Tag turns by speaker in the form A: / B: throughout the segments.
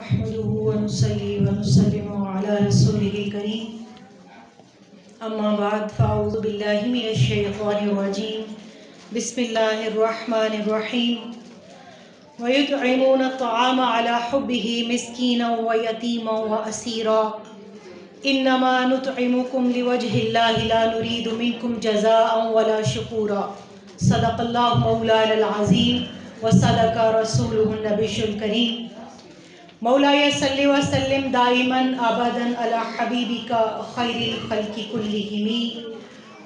A: نحمده ونصلي ونسلم على رسوله الكريم اما بعد فاعوذ بالله من الشیطان الرجیم بسم اللہ الرحمن الرحیم ويطعمون الطعام على حبه مسكينا ويتيما وأسيرا انما نطعمكم لوجه الله لا نريد منكم جزاء ولا شكورا صدق الله مولانا العظیم وصدق رسوله النبی الکریم مولاي صل وسلم دائما ابدا على حبيبك خير الخلق كلهم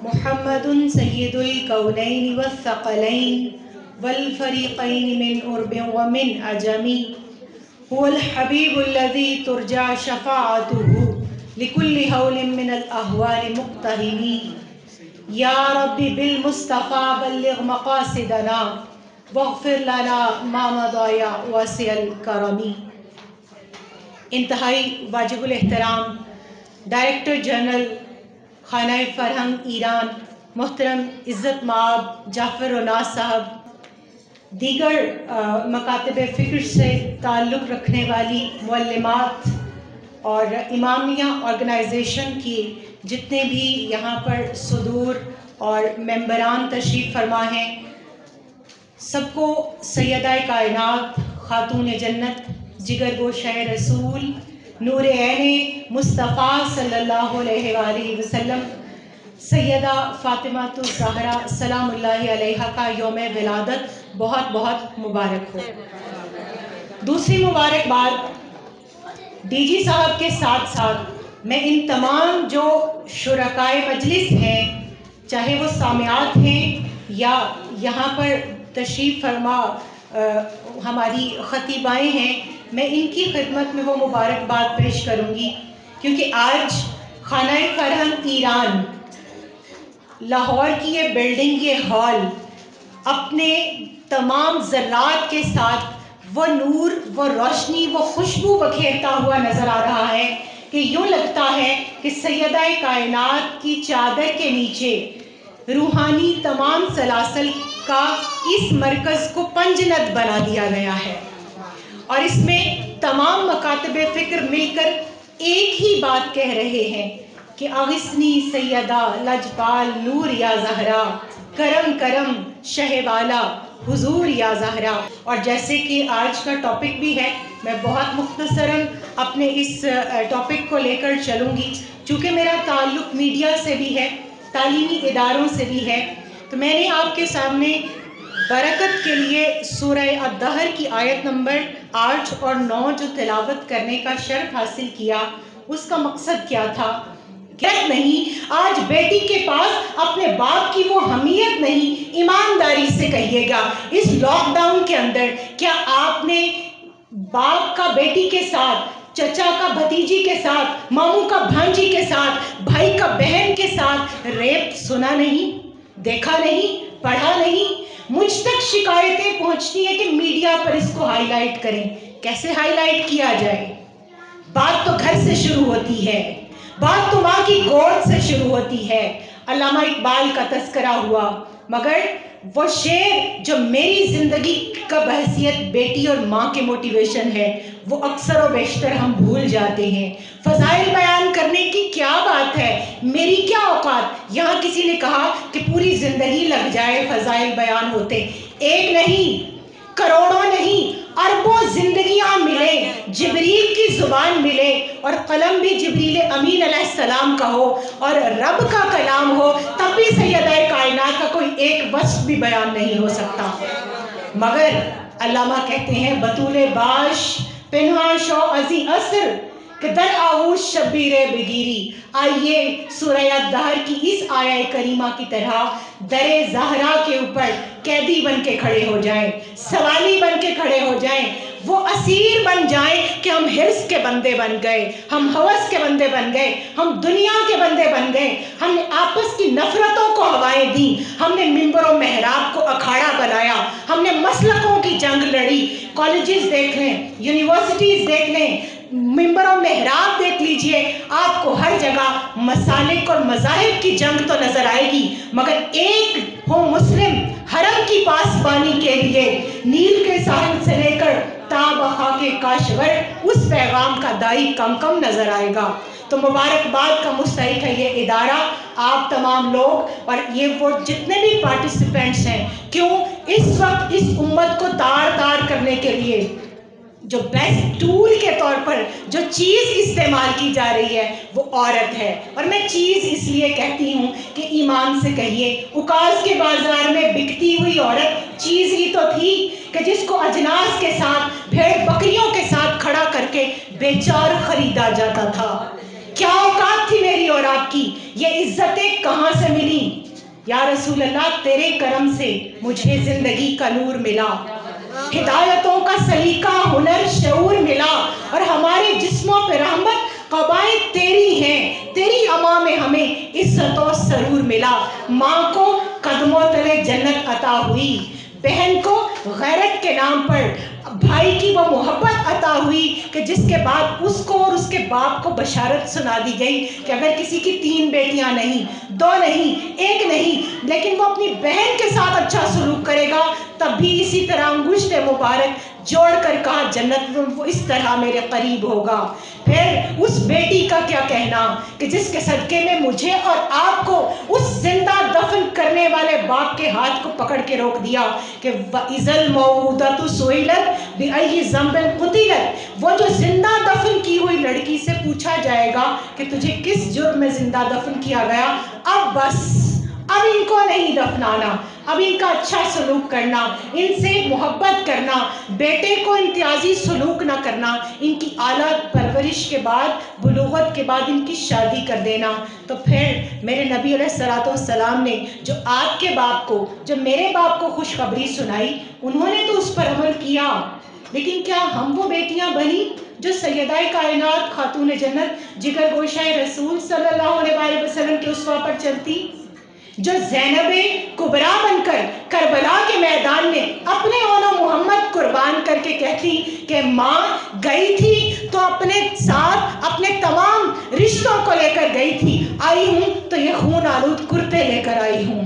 A: محمد سيد الكونين والثقلين والفريقين من عرب ومن عجم هو الحبيب الذي ترجى شفاعته لكل هول من الاهوال مقتهم يا رب بالمصطفى بلغ مقاصدنا واغفر لنا ما مضى يا واسع الكرم۔ انتہائی واجب الاحترام ڈائریکٹر جنرل خانہ فرہنگ ایران محترم عزت مآب جعفر روناز صاحب، دیگر مکاتب فکر سے تعلق رکھنے والی معلمات اور امامیہ آرگنائزیشن کی جتنے بھی یہاں پر صدور اور ممبران تشریف فرما ہیں، سب کو سیدہ کائنات خاتون جنت جگر گوشہ رسول نور عین مصطفیٰ صلی اللہ علیہ وآلہ وسلم سیدہ فاطمہ الزہرا سلام اللہ علیہا کا یوم ولادت بہت بہت مبارک ہو۔ دوسری مبارکباد ڈی جی صاحب کے ساتھ ساتھ میں ان تمام جو شرکائے مجلس ہیں، چاہے وہ سامعات ہیں یا یہاں پر تشریف فرما ہماری خطیبائیں ہیں، میں ان کی خدمت میں وہ مبارکباد پیش کروں گی، کیونکہ آج خانہ فرہنگ ایران لاہور کی یہ بلڈنگ، یہ ہال اپنے تمام ذرات کے ساتھ وہ نور، وہ روشنی، وہ خوشبو بکھیرتا ہوا نظر آ رہا ہے کہ یوں لگتا ہے کہ سیدہ کائنات کی چادر کے نیچے روحانی تمام سلاسل کا اس مرکز کو پنجنت بنا دیا گیا ہے، اور اس میں تمام مکاتب فکر مل کر ایک ہی بات کہہ رہے ہیں کہ اغثنی سیدہ لجپال نور یا زہرا، کرم کرم شہ والا حضور یا زہرا۔ اور جیسے کہ آج کا ٹاپک بھی ہے، میں بہت مختصراً اپنے اس ٹاپک کو لے کر چلوں گی، چونکہ میرا تعلق میڈیا سے بھی ہے، تعلیمی اداروں سے بھی ہے، تو میں نے آپ کے سامنے برکت کے لیے سورہ الدہر کی آیت نمبر 8 اور 9 جو تلاوت کرنے کا شرف حاصل کیا، اس کا مقصد کیا تھا؟ نہیں، آج بیٹی کے پاس اپنے باپ کی وہ حمیت نہیں، ایمانداری سے کہیے گا اس لاک ڈاؤن کے اندر کیا آپ نے باپ کا بیٹی کے ساتھ، چچا کا بھتیجی کے ساتھ، ماموں کا بھانجی کے ساتھ، بھائی کا بہن کے ساتھ ریپ سنا نہیں، دیکھا نہیں، پڑھا نہیں؟ مجھ تک شکایتیں پہنچتی ہیں کہ میڈیا پر اس کو ہائی لائٹ کریں۔ کیسے ہائی لائٹ کیا جائے؟ بات تو گھر سے شروع ہوتی ہے، بات تو ماں کی گود سے شروع ہوتی ہے۔ علامہ اقبال کا تذکرہ ہوا، مگر وہ شعر جو میری زندگی کا بحیثیت بیٹی اور ماں کے موٹیویشن ہے، وہ اکثر و بیشتر ہم بھول جاتے ہیں۔ فضائل بیان کرنے کی کیا بات ہے، میری کیا اوقات؟ یہاں کسی نے کہا کہ پوری زندگی لگ جائے فضائل بیان ہوتے، ایک نہیں، کروڑوں نہیں، اربوں زندگیاں ملیں، جبریل کی زبان ملے اور قلم بھی جبریل امین علیہ السلام کا ہو اور رب کا کلام ہو، تب بھی سیدہ کائنات کا کوئی ایک وصف بھی بیان نہیں ہو سکتا۔ مگر علامہ کہتے ہیں بطول باش پنہاں شو ازی اثر کہ در آغوش شبیر بگیری۔ آئیے سورہ الدہر کی اس آیہ کریمہ کی طرح در زہرا کے اوپر قیدی بن کے کھڑے ہو جائیں، سوالی بن کے کھڑے ہو جائیں، وہ اسیر بن جائیں کہ ہم حرص کے بندے بن گئے، ہم ہوس کے بندے بن گئے، ہم دنیا کے بندے بن گئے، ہم نے آپس کی نفرتوں کو ہوائیں دیں، ہم نے منبر و محراب کو اکھاڑا بنایا، ہم نے مسلکوں کی جنگ لڑی۔ کالجز دیکھ لیں، یونیورسٹیز دیکھ لیں، منبر و محراب دیکھ لیجئے، آپ کو ہر جگہ مسالک اور مذاہب کی جنگ تو نظر آئے گی، مگر ایک ہو مسلم حرم کی پاسبانی کے لیے نیل کے ساحل سے لے کر تا بخا کے کاشور اس پیغام کا دائی کم کم نظر آئے گا۔ تو مبارکباد کا مستحق ہے یہ ادارہ، آپ تمام لوگ اور یہ وہ جتنے بھی پارٹیسپینٹس ہیں۔ کیوں اس وقت اس امت کو تار تار کرنے کے لیے جو بیسٹ ٹول کے طور پر جو چیز استعمال کی جا رہی ہے وہ عورت ہے۔ اور میں چیز اس لیے کہتی ہوں کہ ایمان سے کہیے، اوکاز کے بازار میں بکتی ہوئی عورت چیز ہی تو تھی کہ جس کو اجناس کے ساتھ بھیڑ بکریوں کے ساتھ کھڑا کر کے بیچا اور خریدا جاتا تھا۔ کیا اوقات تھی میری اور آپ کی؟ یہ عزتیں کہاں سے ملی؟ یا رسول اللہ تیرے کرم سے مجھے زندگی کا نور ملا، ہدایتوں کا سلیقہ ہنر شعور ملا، اور ہمارے جسموں پہ رحمت قبائل تیری ہیں، تیری اما میں ہمیں عزت و سرور ملا۔ ماں کو قدموں تلے جنت عطا ہوئی، بہن کو غیرت کے نام پر بھائی کی وہ محبت عطا ہوئی کہ جس کے بعد اس کو اور اس کے باپ کو بشارت سنا دی گئی کہ اگر کسی کی 3 بیٹیاں نہیں، 2 نہیں، 1 نہیں، لیکن وہ اپنی بہن کے ساتھ اچھا سلوک کرے گا تب بھی اسی طرح انگشت مبارک جوڑ کر کہا جنت وہ اس طرح میرے قریب ہوگا۔ پھر اس بیٹی کا کیا کہنا کہ جس کے صدقے میں مجھے اور آپ کو اس زندہ دفن کرنے والے باپ کے ہاتھ کو پکڑ کے روک دیا کہ وَإِذَا الْمَوْءُودَةُ سُئِلَتْ بِأَيِّ ذَنبٍ قُتِلَتْ، وہ جو زندہ دفن کی ہوئی لڑکی سے پوچھا جائے گا کہ تجھے کس جرم میں زندہ دفن کیا گیا، اب بس اب ان کو نہیں دفنانا، اب ان کا اچھا سلوک کرنا، ان سے محبت کرنا، بیٹے کو امتیازی سلوک نہ کرنا، ان کی اعلیٰ پرورش کے بعد بلوغت کے بعد ان کی شادی کر دینا۔ تو پھر میرے نبی علیہ السلام نے جو آپ کے باپ کو، جو میرے باپ کو خوشخبری سنائی، انہوں نے تو اس پر عمل کیا، لیکن کیا ہم وہ بیٹیاں بنی جو سیدہ کائنات خاتون جنت جگر گوشہ رسول صلی اللہ علیہ وسلم کے اسوہ پر چلتی، جو زینب کبریٰ بن کر کربلا کے میدان میں اپنے اون محمد قربان کر کے کہتی کہ ماں گئی تھی تو اپنے ساتھ اپنے تمام رشتوں کو لے کر گئی تھی، آئی ہوں تو یہ خون آلود کرتے لے کر آئی ہوں۔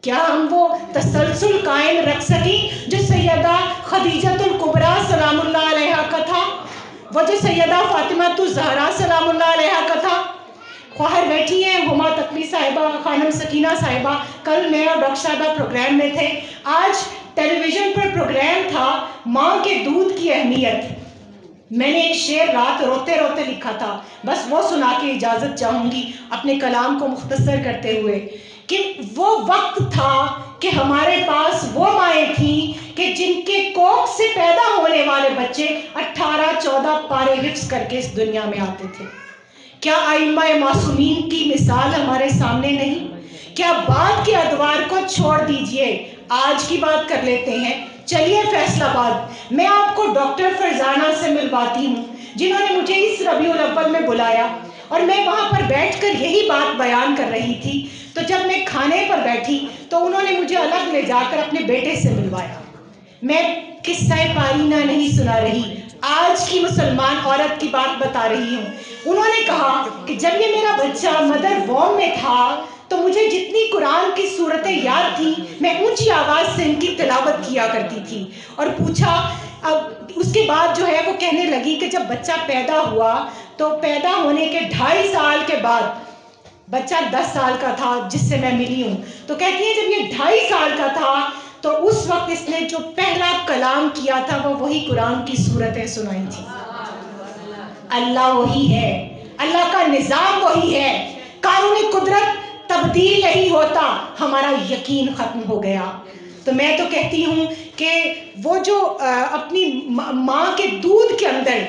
A: کیا ہم وہ تسلسل قائم رکھ سکیں جو سیدہ خدیجہ الکبریٰ سلام اللہ علیہا کا تھا، وہ جو سیدہ فاطمہ الزہرا سلام اللہ علیہا کا تھا؟ خواہر بیٹھی ہیں ہما تقوی صاحبہ، خانم سکینہ صاحبہ، کل میں اور ڈاکٹر صاحبہ پروگرام میں تھے، آج ٹیلی ویژن پر پروگرام تھا ماں کے دودھ کی اہمیت۔ میں نے ایک شعر رات روتے روتے لکھا تھا، بس وہ سنا کے اجازت چاہوں گی اپنے کلام کو مختصر کرتے ہوئے، کہ وہ وقت تھا کہ ہمارے پاس وہ مائیں تھیں کہ جن کے کوکھ سے پیدا ہونے والے بچے 18-14 پارے حفظ کر کے اس دنیا میں آتے تھے۔ کیا ائمہ معصومین کی مثال ہمارے سامنے نہیں؟ کیا بعد کے ادوار کو چھوڑ دیجئے، آج کی بات کر لیتے ہیں۔ چلیے فیصل آباد، میں آپ کو ڈاکٹر فرزانہ سے ملواتی ہوں جنہوں نے مجھے اس ربیع الاول میں بلایا، اور میں وہاں پر بیٹھ کر یہی بات بیان کر رہی تھی۔ تو جب میں کھانے پر بیٹھی تو انہوں نے مجھے الگ لے جا کر اپنے بیٹے سے ملوایا۔ میں قصہ پارینہ نہیں سنا رہی، آج کی مسلمان عورت کی بات بتا رہی ہوں۔ انہوں نے کہا کہ جب یہ میرا بچہ مدر ووم میں تھا تو مجھے جتنی قرآن کی صورتیں یاد تھیں میں اونچی آواز سے ان کی تلاوت کیا کرتی تھی، اور پوچھا اب اس کے بعد جو ہے وہ کہنے لگی کہ جب بچہ پیدا ہوا تو پیدا ہونے کے 2.5 سال کے بعد، بچہ 10 سال کا تھا جس سے میں ملی ہوں، تو کہتی ہے جب یہ 2.5 سال کا تھا تو اس وقت اس نے جو پہلا کلام کیا تھا وہ وہی قرآن کی صورتیں سنائی تھی۔ اللہ وہی ہے، اللہ کا نظام وہی ہے، قانون قدرت تبدیل نہیں ہوتا، ہمارا یقین ختم ہو گیا۔ تو میں تو کہتی ہوں کہ وہ جو اپنی ماں کے دودھ کے اندر،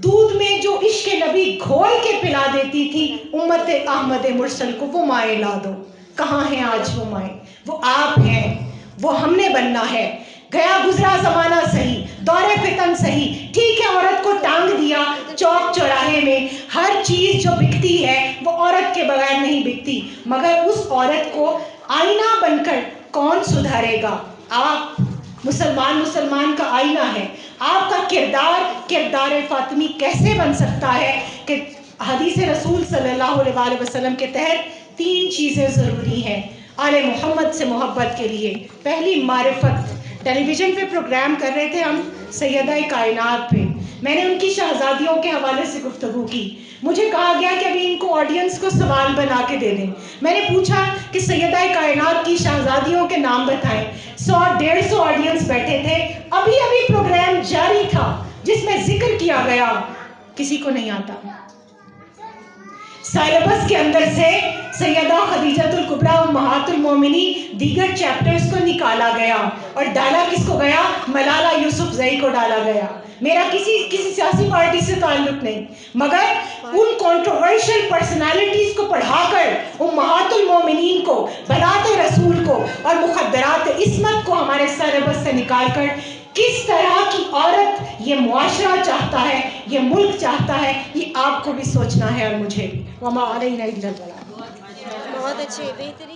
A: دودھ میں جو عشق نبی گھول کے پلا دیتی تھی امت احمد مرسل کو، وہ مائیں لا دو۔ کہاں ہیں آج وہ مائیں؟ وہ آپ ہیں، وہ ہم نے بننا ہے۔ گیا گزرا زمانہ صحیح، دور فتن صحیح، ٹھیک ہے عورت کو ٹانگ دیا چوک چوراہے میں، ہر چیز جو بکتی ہے وہ عورت کے بغیر نہیں بکتی، مگر اس عورت کو آئینہ بن کر کون سدھارے گا؟ آپ مسلمان کا آئینہ ہے، آپ کا کردار فاطمی کیسے بن سکتا ہے کہ حدیث رسول صلی اللہ علیہ وسلم کے تحت 3 چیزیں ضروری ہیں: آل محمد سے محبت کے لیے پہلی معرفت ٹیلی ویژن پہ پروگرام کر رہے تھے ہم سیدہ کائنات پہ. میں نے ان کی شہزادیوں کے حوالے سے گفتگو کی. مجھے کہا گیا کہ ابھی ان کو آڈینس کو سوال بنا کے دے دیں. میں نے پوچھا کہ سیدہ کائنات کی شہزادیوں کے نام بتائیں. 100-150 آڈینس بیٹھے تھے. ابھی پروگرام جاری تھا جس میں ذکر کیا گیا, کسی کو نہیں آتا. سائلبس کے اندر سے سیدہ خدیجہ الکبریٰ امہات المومنین دیگر چیپٹرز کو نکالا گیا اور ڈالا کس کو گیا؟ ملالہ یوسفزئی کو ڈالا گیا. میرا کسی سیاسی پارٹی سے تعلق نہیں, مگر ان کنٹروورشل پرسنالٹیز کو پڑھا کر امہات المومنین کو, بنات رسول کو اور مخدرات عصمت کو ہمارے سائلبس سے نکال کر کس طرح کی عورت یہ معاشرہ چاہتا ہے, یہ ملک چاہتا ہے, یہ آپ کو بھی سوچنا ہے اور مجھے بھی. وما علینا الا البلاغ.
B: بہت اچھے, بہترین.